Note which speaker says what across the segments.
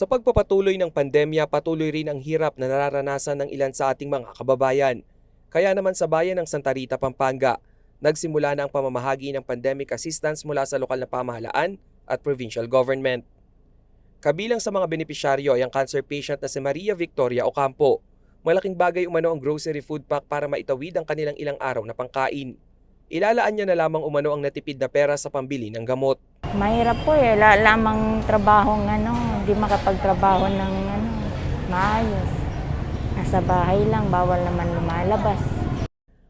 Speaker 1: Sa pagpapatuloy ng pandemya, patuloy rin ang hirap na nararanasan ng ilan sa ating mga kababayan. Kaya naman sa bayan ng Santa Rita, Pampanga, nagsimula na ang pamamahagi ng pandemic assistance mula sa lokal na pamahalaan at provincial government. Kabilang sa mga benepisyaryo ay ang cancer patient na si Maria Victoria Ocampo. Malaking bagay umano ang grocery food pack para maitawid ang kanilang ilang araw na pangkain. Ilalaan niya na lamang umano ang natipid na pera sa pambili ng gamot.
Speaker 2: Mahirap po eh, lamang trabahong hindi makapagtrabaho ng maayos. Nasa bahay lang, bawal naman lumalabas.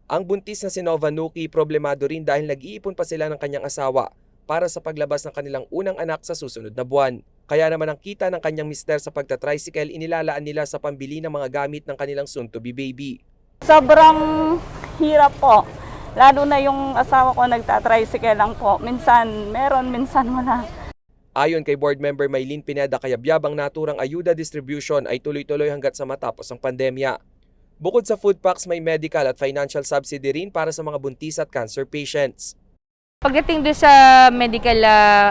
Speaker 1: Ang buntis na si Nova Nuki problemado rin dahil nag-iipon pa sila ng kanyang asawa para sa paglabas ng kanilang unang anak sa susunod na buwan. Kaya naman ang kita ng kanyang mister sa pagtatricycle inilalaan nila sa pambili ng mga gamit ng kanilang soon-to-be baby.
Speaker 3: Sobrang hirap po. Lalo na yung asawa ko nagtatricycle lang po. Minsan meron, minsan wala.
Speaker 1: Ayon kay board member Maylene Pineda Cayabyab, ang naturang ayuda distribution ay tuloy-tuloy hanggat sa matapos ang pandemya. Bukod sa food packs, may medical at financial subsidy rin para sa mga buntis at cancer patients.
Speaker 4: Pagdating doon sa medical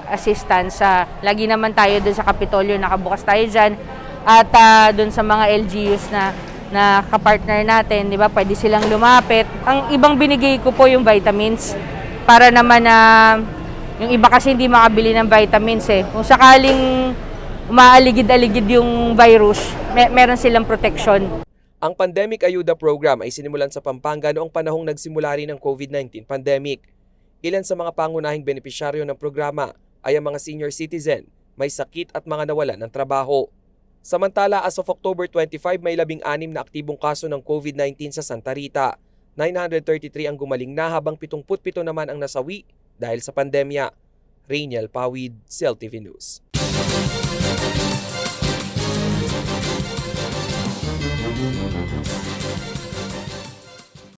Speaker 4: assistance, lagi naman tayo doon sa Kapitolyo, nakabukas tayo dyan. At doon sa mga LGUs na kapartner natin, di ba, pwede silang lumapit. Ang ibang binigay ko po yung vitamins para naman yung iba kasi hindi makabili ng vitamins eh. Kung sakaling umaaligid-aligid yung virus, meron silang protection.
Speaker 1: Ang Pandemic Ayuda Program ay sinimulan sa Pampanga noong panahong nagsimula rin ang COVID-19 pandemic. Ilan sa mga pangunahing benepisyaryo ng programa ay ang mga senior citizen, may sakit at mga nawalan ng trabaho. Samantala, as of October 25, may 16 na aktibong kaso ng COVID-19 sa Santa Rita. 933 ang gumaling na habang 77 naman ang nasawi dahil sa pandemya. Rainiel Pawid, CELTV News.